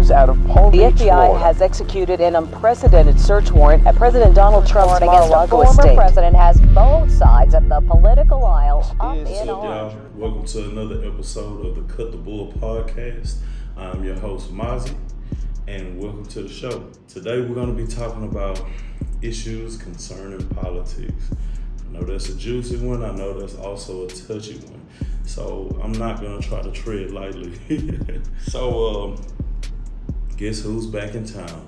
news out of Palm Beach, The FBI Florida. has executed an unprecedented search warrant at President Donald Trump's Mar-a-Lago estate. The former president has both sides of the political aisle up What's in up, arms. y'all? Welcome to another episode of the Cut the Bull podcast. I'm your host, Mazi, and welcome to the show. Today we're going to be talking about issues concerning politics. I know that's a juicy one. I know that's also a touchy one. So I'm not going to try to tread lightly. So, guess who's back in town?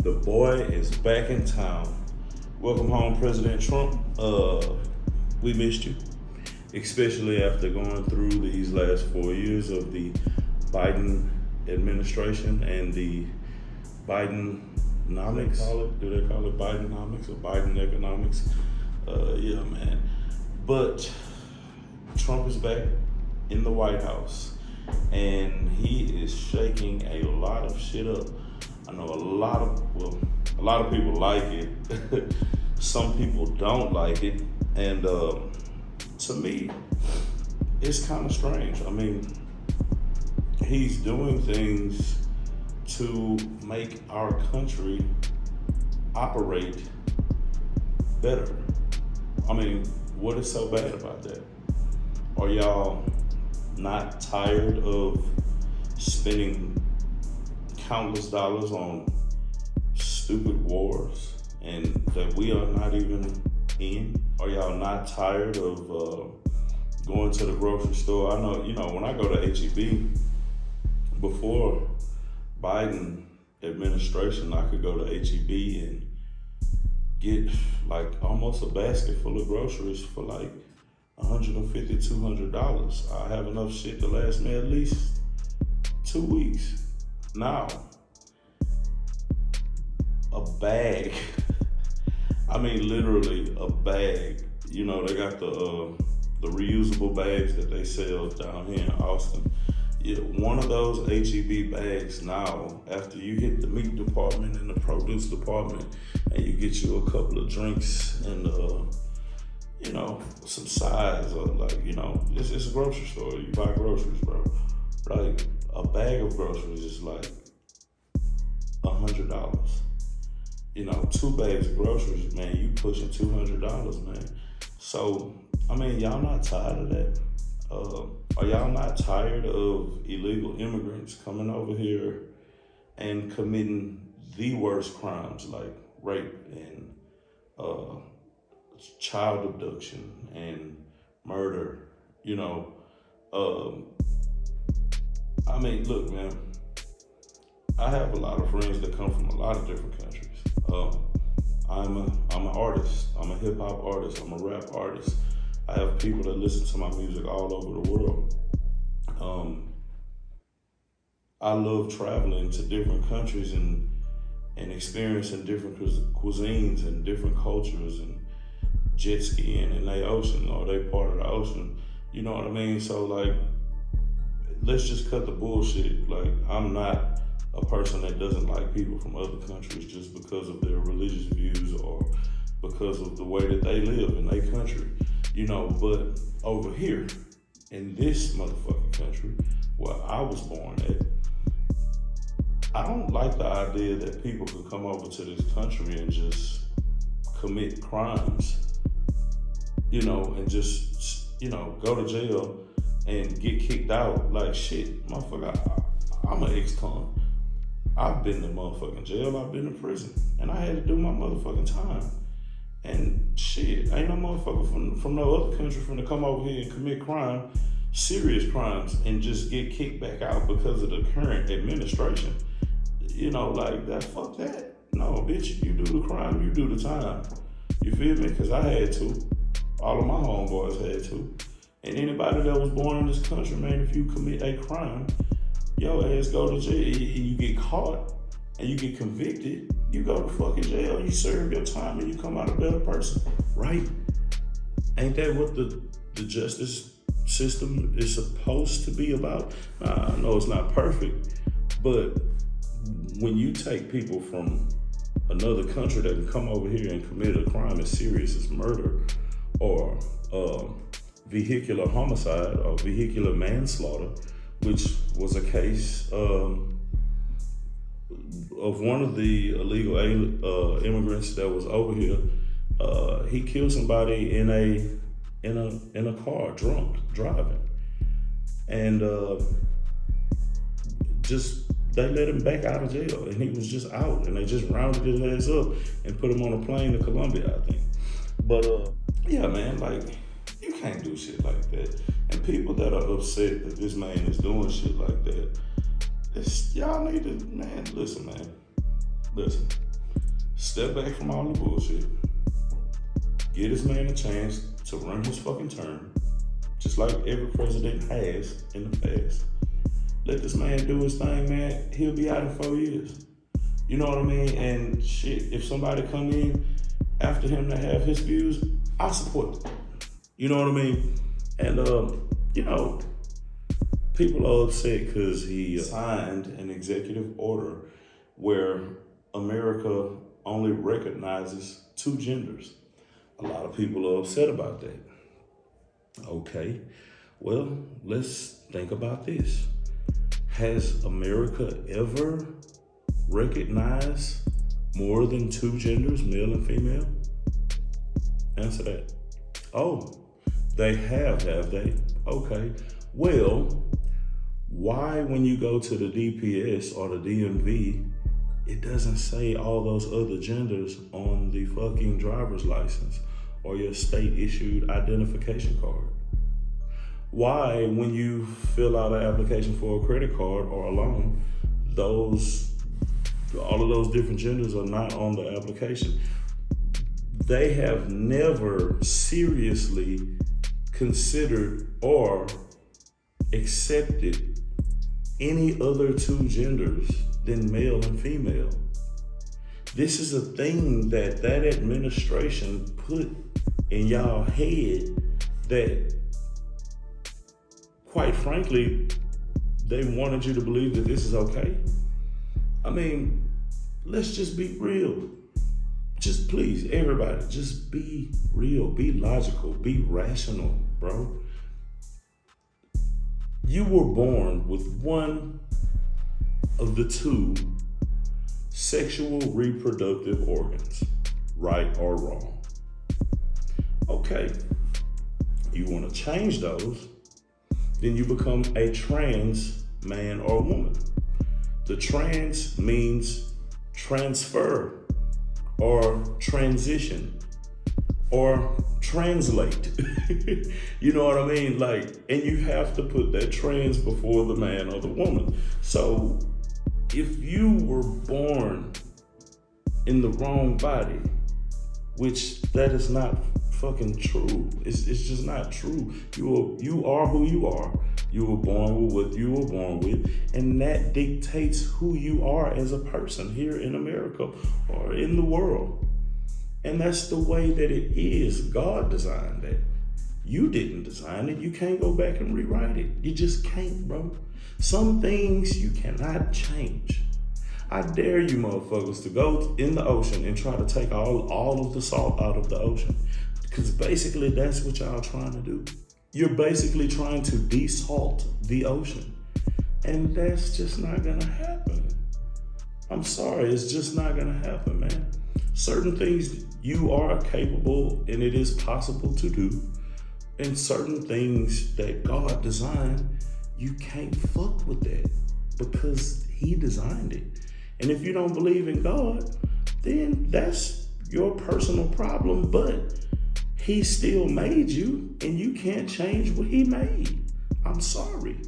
The boy is back in town. Welcome home, President Trump. We missed you, especially after going through these last 4 years of the Biden administration and the Bidenomics. Do they call it Bidenomics or Biden economics? Yeah, man. But Trump is back in the White House, and he is shaking a lot of shit up. I know a lot of people like it. Some people don't like it, and to me, it's kind of strange. I mean, he's doing things to make our country operate better. I mean, what is so bad about that? Are y'all not tired of spending countless dollars on stupid wars and that we are not even in? Are y'all not tired of going to the grocery store? I know, when I go to H-E-B, before Biden administration, I could go to H-E-B and get like almost a basket full of groceries for like $150, $200. I have enough shit to last me at least 2 weeks. Now, a bag, I mean literally a bag. They got the reusable bags that they sell down here in Austin. Yeah, one of those H-E-B bags now, after you hit the meat department and the produce department, and you get you a couple of drinks and some sides, or it's a grocery store. You buy groceries, bro. Like a bag of groceries is like $100. 2 bags of groceries, man, you pushing $200, man. So, I mean, y'all not tired of that? Are y'all not tired of illegal immigrants coming over here and committing the worst crimes like rape and child abduction and murder? I mean, look, man, I have a lot of friends that come from a lot of different countries. I'm an artist. I'm a hip hop artist. I'm a rap artist. I have people that listen to my music all over the world. I love traveling to different countries and experiencing different cuisines and different cultures and jet skiing in the ocean, or they part of the ocean. You know what I mean? So like, let's just cut the bullshit. Like, I'm not a person that doesn't like people from other countries just because of their religious views or because of the way that they live in their country. But over here, in this motherfucking country, where I was born at, I don't like the idea that people could come over to this country and just commit crimes, and just, go to jail and get kicked out. Like, shit, motherfucker, I'm an ex-con. I've been in motherfucking jail, I've been in prison, and I had to do my motherfucking time. And shit, ain't no motherfucker from no other country finna come over here and commit crime, serious crimes, and just get kicked back out because of the current administration. Like that, fuck that. No, bitch, you do the crime, you do the time. You feel me? Because I had to. All of my homeboys had to. And anybody that was born in this country, man, if you commit a crime, your ass go to jail, and you get caught, and you get convicted, you go to fucking jail, you serve your time, and you come out a better person, right? Ain't that what the justice system is supposed to be about? I know it's not perfect, but when you take people from another country that can come over here and commit a crime as serious as murder or vehicular homicide or vehicular manslaughter, which was a case of one of the illegal immigrants that was over here. He killed somebody in a car, drunk, driving, and just they let him back out of jail, and he was just out, and they just rounded his ass up and put him on a plane to Colombia, I think. But yeah, man, like, you can't do shit like that. And people that are upset that this man is doing shit like that, y'all need to, man, listen. Step back from all the bullshit. Give this man a chance to run his fucking term, just like every president has in the past. Let this man do his thing, man. He'll be out in 4 years. You know what I mean? And shit, if somebody come in after him to have his views, I support them. You know what I mean? And, you know, people are upset because he signed an executive order where America only recognizes 2 genders. A lot of people are upset about that. Okay, well, let's think about this. Has America ever recognized more than 2 genders, male and female? Answer that. Oh, they have they? Okay. Well, why when you go to the DPS or the DMV, it doesn't say all those other genders on the fucking driver's license or your state issued identification card? Why, when you fill out an application for a credit card or a loan, all of those different genders are not on the application? They have never seriously considered or accepted any other 2 genders than male and female. This is a thing that administration put in y'all head that, quite frankly, they wanted you to believe that this is okay. I mean, let's just be real. Just please, everybody, just be real, be logical, be rational, bro. You were born with one of the 2 sexual reproductive organs, right or wrong. Okay, you want to change those, then you become a trans man or woman. The trans means transfer or transition or translate. You know what I mean? Like, and you have to put that trans before the man or the woman. So if you were born in the wrong body, which that is not fucking true. It's just not true. You are who you are. You were born with what you were born with, and that dictates who you are as a person here in America or in the world. And that's the way that it is. God designed that. You didn't design it. You can't go back and rewrite it. You just can't, bro. Some things you cannot change. I dare you motherfuckers to go in the ocean and try to take all of the salt out of the ocean. Because basically that's what y'all trying to do. You're basically trying to desalt the ocean. And that's just not gonna happen. I'm sorry, it's just not gonna happen, man. Certain things you are capable and it is possible to do. And certain things that God designed, you can't fuck with that because He designed it. And if you don't believe in God, then that's your personal problem, but He still made you and you can't change what He made. I'm sorry.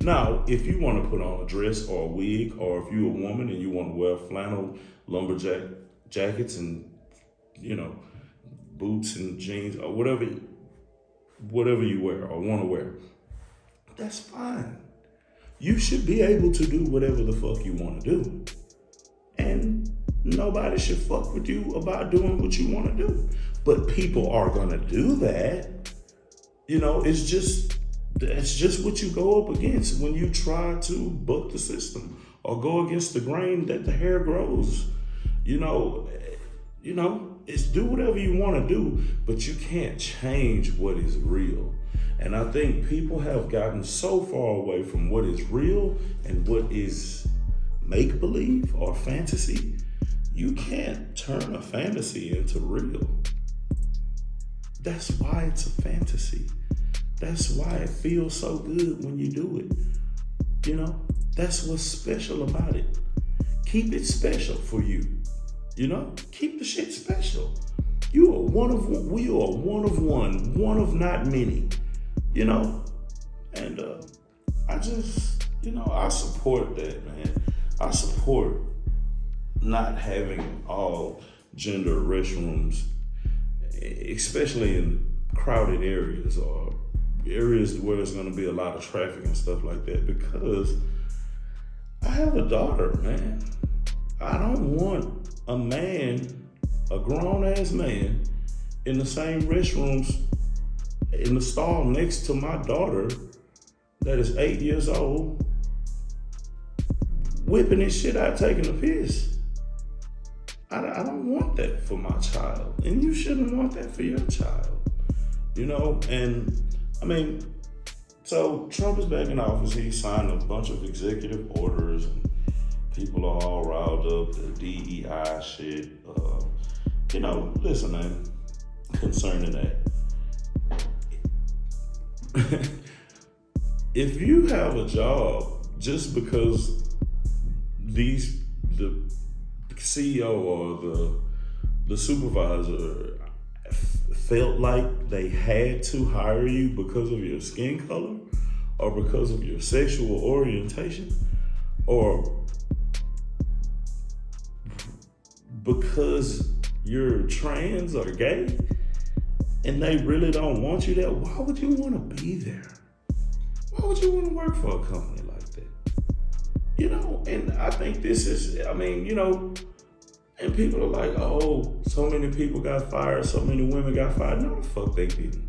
Now, if you want to put on a dress or a wig, or if you're a woman and you want to wear flannel lumberjack jackets and, you know, boots and jeans or whatever you wear or want to wear, that's fine. You should be able to do whatever the fuck you want to do. And nobody should fuck with you about doing what you want to do. But people are going to do that. You know, that's just what you go up against when you try to buck the system or go against the grain that the hair grows. You know, it's do whatever you want to do, but you can't change what is real. And I think people have gotten so far away from what is real and what is make-believe or fantasy, you can't turn a fantasy into real. That's why it's a fantasy. That's why it feels so good when you do it. You know, that's what's special about it. Keep it special for you. You know, keep the shit special. You are one of one. We are one of one of not many. You know, and I just, I support that, man. I support not having all gender restrooms, especially in crowded areas or areas where there's going to be a lot of traffic and stuff like that, because I have a daughter, man. I don't want a man, a grown-ass man, in the same restrooms in the stall next to my daughter that is 8 years old, whipping his shit out, taking a piss. I don't want that for my child, and you shouldn't want that for your child, and I mean, so Trump is back in office. He signed a bunch of executive orders, and people are all riled up, the DEI shit. Listen, man, concerning that, if you have a job just because the CEO or the supervisor felt like they had to hire you because of your skin color or because of your sexual orientation or because you're trans or gay, and they really don't want you there, why would you want to be there? Why would you want to work for a company like that? And I think this is, and people are like, oh, so many people got fired, so many women got fired. No, the fuck they didn't.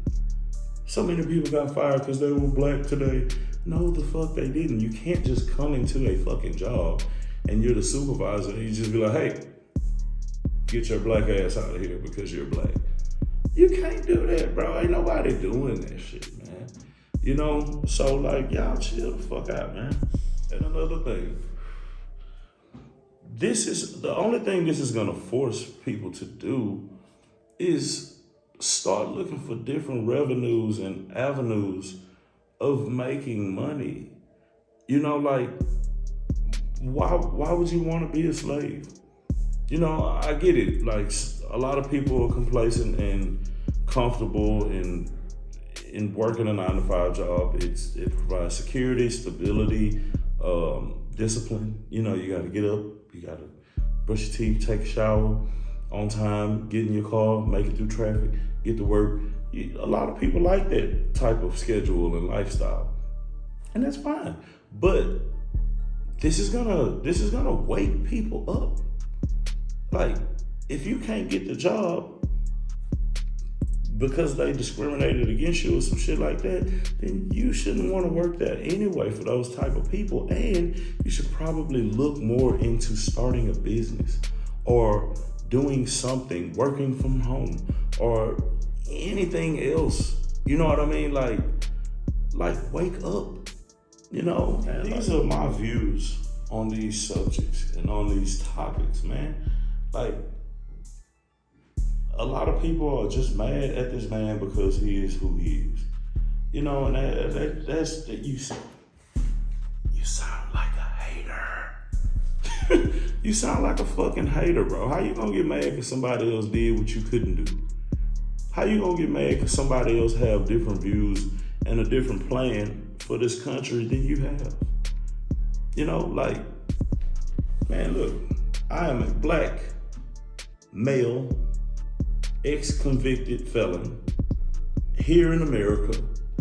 So many people got fired because they were black today. No, the fuck they didn't. You can't just come into a fucking job and you're the supervisor and you just be like, hey, get your black ass out of here because you're black. You can't do that, bro. Ain't nobody doing that shit, man. So like, y'all chill the fuck out, man. And another thing, this is the only thing this is gonna force people to do is start looking for different revenues and avenues of making money. Like, why would you want to be a slave? I get it. Like, a lot of people are complacent and comfortable in working a 9-to-5 job. It provides security, stability, discipline. You got to get up, you got to brush your teeth, take a shower on time, get in your car, make it through traffic, get to work. A lot of people like that type of schedule and lifestyle, and that's fine. But this is gonna wake people up. Like, if you can't get the job because they discriminated against you or some shit like that, then you shouldn't want to work there anyway for those type of people. And you should probably look more into starting a business or doing something, working from home or anything else. You know what I mean? Like wake up, And these are my views on these subjects and on these topics, man. Like, a lot of people are just mad at this man because he is who he is. And that's you sound like a hater. You sound like a fucking hater, bro. How you gonna get mad because somebody else did what you couldn't do? How you gonna get mad because somebody else have different views and a different plan for this country than you have? Man, look, I am a black male, ex-convicted felon here in America,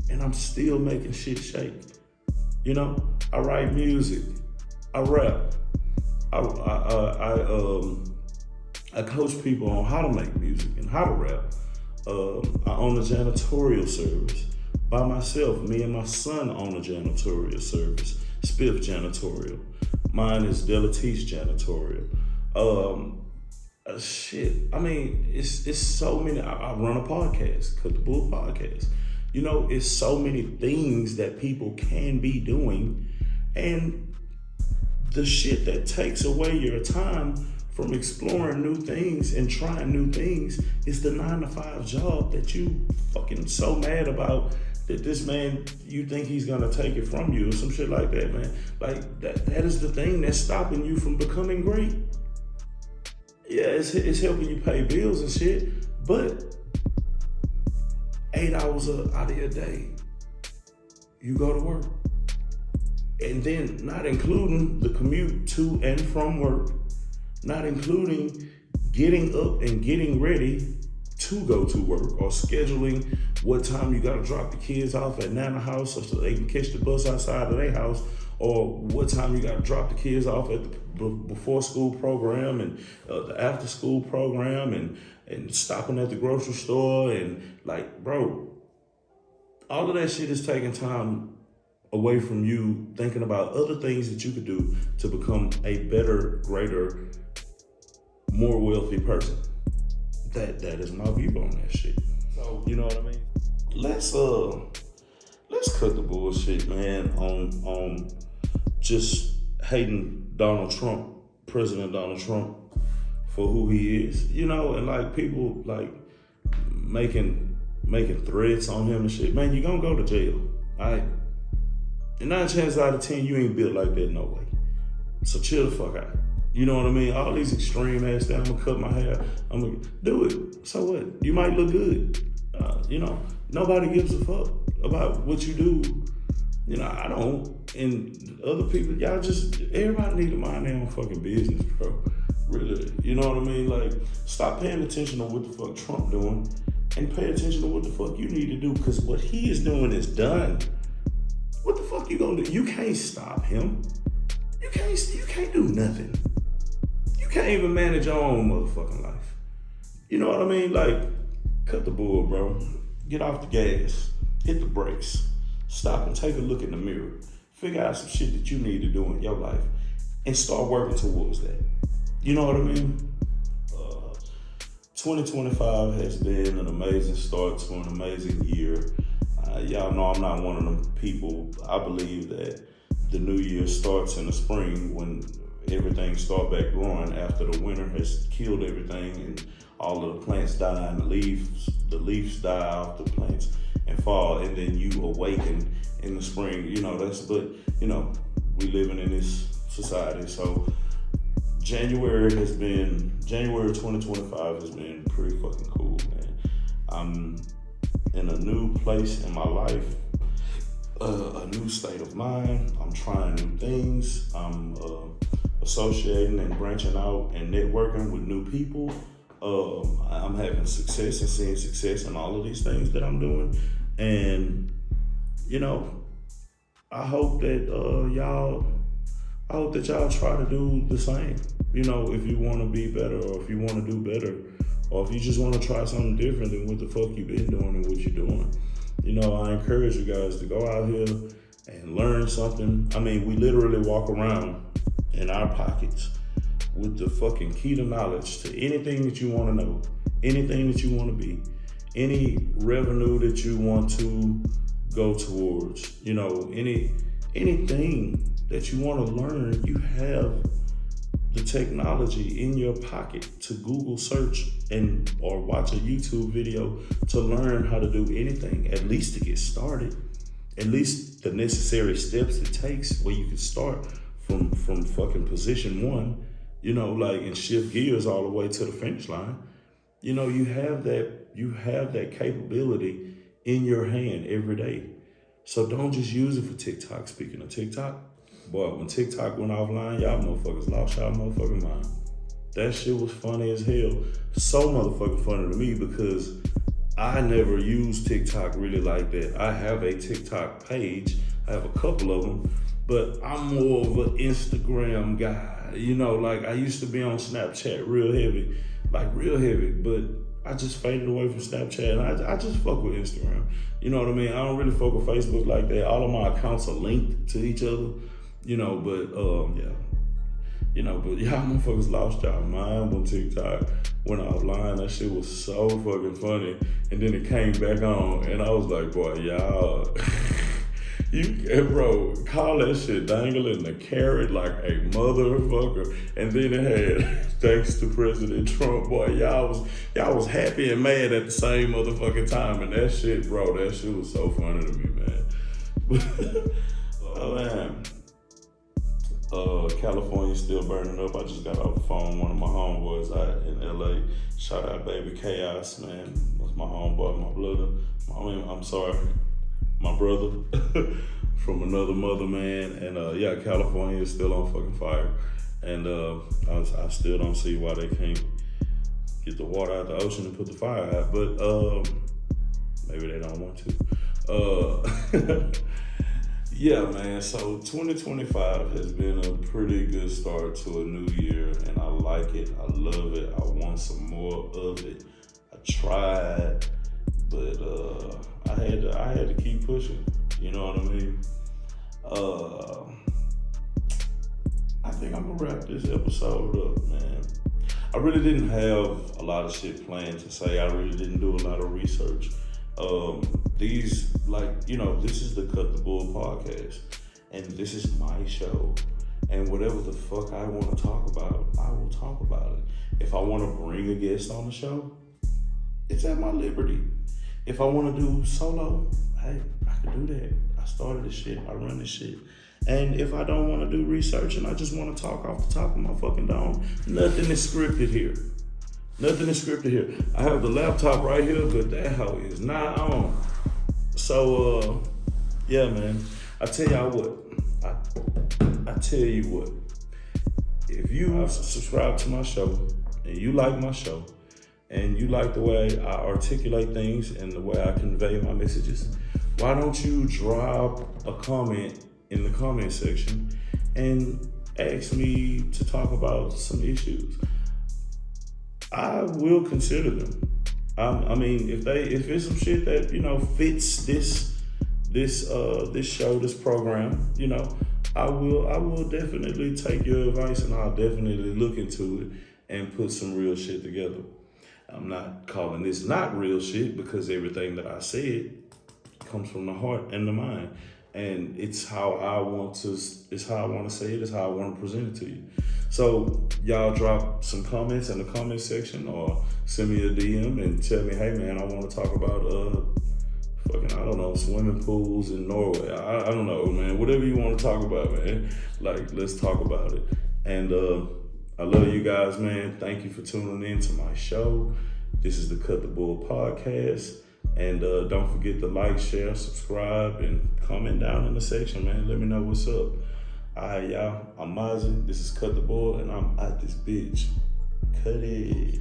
and I'm still making shit shake. I write music, I rap, I coach people on how to make music and how to rap. I own a janitorial service by myself. Me and my son own a janitorial service, Spiff Janitorial. Mine is Delatice Janitorial. It's so many. I run a podcast, Cut the Bull Podcast. It's so many things that people can be doing, and the shit that takes away your time from exploring new things and trying new things is the 9-to-5 job that you fucking so mad about that this man, you think he's gonna take it from you or some shit like that, man. Like that is the thing that's stopping you from becoming great. Yeah, it's helping you pay bills and shit, but 8 hours out of your day, you go to work. And then not including the commute to and from work, not including getting up and getting ready to go to work or scheduling what time you gotta drop the kids off at Nana house so they can catch the bus outside of their house, or what time you gotta drop the kids off at the before school program and the after school program and stopping at the grocery store and like, bro, all of that shit is taking time away from you thinking about other things that you could do to become a better, greater, more wealthy person. That is my view on that shit. So, you know what I mean? Let's cut the bullshit, man, on just hating Donald Trump, President Donald Trump, for who he is. You know, and like people like making threats on him and shit. Man, you gonna go to jail, all right? And 9 chances out of 10, you ain't built like that, no way. So chill the fuck out. You know what I mean? All these extreme ass things, I'm gonna cut my hair, I'm gonna do it. So what? You might look good. You know, nobody gives a fuck about what you do. You know, I don't. And other people, y'all just, everybody need to mind their own fucking business, bro. Really. You know what I mean? Like, stop paying attention to what the fuck Trump doing and pay attention to what the fuck you need to do, because what he is doing is done. What the fuck you gonna do? You can't stop him. You can't do nothing. You can't even manage your own motherfucking life. You know what I mean? Like, cut the bull, bro. Get off the gas. Hit the brakes. Stop and take a look in the mirror. Figure out some shit that you need to do in your life and start working towards that. You know what I mean? 2025 has been an amazing start to an amazing year. Y'all know I'm not one of them people. I believe that the new year starts in the spring when everything starts back growing after the winter has killed everything and all of the plants die and the leaves die off the plants and fall, and then you awaken in the spring. You know, we living in this society. So January 2025 has been pretty fucking cool, man. I'm in a new place in my life, a new state of mind. I'm trying new things. I'm associating and branching out and networking with new people. I'm having success and seeing success in all of these things that I'm doing. And, you know, I hope that y'all try to do the same. You know, if you want to be better, or if you want to do better, or if you just want to try something different than what the fuck you've been doing and what you're doing. You know, I encourage you guys to go out here and learn something. I mean, we literally walk around in our pockets with the fucking key to knowledge to anything that you want to know, anything that you want to be, any revenue that you want to go towards, you know, anything that you want to learn, you have the technology in your pocket to Google search or watch a YouTube video to learn how to do anything, at least to get started, at least the necessary steps it takes where you can start from fucking position one, you know, like, and shift gears all the way to the finish line. You know, you have that capability in your hand every day. So don't just use it for TikTok. Speaking of TikTok, boy, when TikTok went offline, y'all motherfuckers lost y'all motherfucking mind. That shit was funny as hell. So motherfucking funny to me because I never used TikTok really like that. I have a TikTok page. I have a couple of them, but I'm more of an Instagram guy. You know, like I used to be on Snapchat real heavy, but I just faded away from Snapchat and I just fuck with Instagram. You know what I mean? I don't really fuck with Facebook like that. All of my accounts are linked to each other, you know, but yeah. You know, but y'all motherfuckers lost y'all mind when TikTok went offline. That shit was so fucking funny. And then it came back on and I was like, boy, y'all Bro, call that shit dangling the carrot like a motherfucker. And then it had, thanks to President Trump, boy, y'all was happy and mad at the same motherfucking time. And that shit, bro, that shit was so funny to me, man. Oh, man. California's still burning up. I just got off the phone with one of my homeboys out in LA. Shout out baby Chaos, man. That's my homeboy, my brother. My brother from another mother, man. And yeah, California is still on fucking fire. And I still don't see why they can't get the water out the ocean and put the fire out. But maybe they don't want to. Yeah, man, so 2025 has been a pretty good start to a new year, and I like it. I love it. I want some more of it. I tried, but I had to keep pushing. You know what I mean? I think I'm gonna wrap this episode up, man. I really didn't have a lot of shit planned to say. I really didn't do a lot of research. This is the Cut the Bull podcast, and this is my show, and whatever the fuck I want to talk about, I will talk about it. If I want to bring a guest on the show, it's at my liberty. If I want to do solo, hey, I can do that. I started this shit, I run this shit. And if I don't want to do research and I just want to talk off the top of my fucking dome, nothing is scripted here. Nothing is scripted here. I have the laptop right here, but that hoe is not on. So, yeah, man. I tell you what. If you subscribe to my show and you like my show and you like the way I articulate things and the way I convey my messages, why don't you drop a comment in the comment section and ask me to talk about some issues? I will consider them. I mean, if it's some shit that fits this show, this program, I will definitely take your advice and I'll definitely look into it and put some real shit together. I'm not calling this not real shit because everything that I said comes from the heart and the mind, and it's how I want to say it. It's how I want to present it to you. So y'all drop some comments in the comment section or send me a DM and tell me, hey man, I want to talk about swimming pools in Norway. I don't know, man. Whatever you want to talk about, man. Like, let's talk about it. And I love you guys, man. Thank you for tuning in to my show. This is the Cut the Bull podcast. And don't forget to like, share, subscribe, and comment down in the section, man. Let me know what's up. All right, y'all. I'm Mazi. This is Cut the Bull, and I'm out this bitch. Cut it.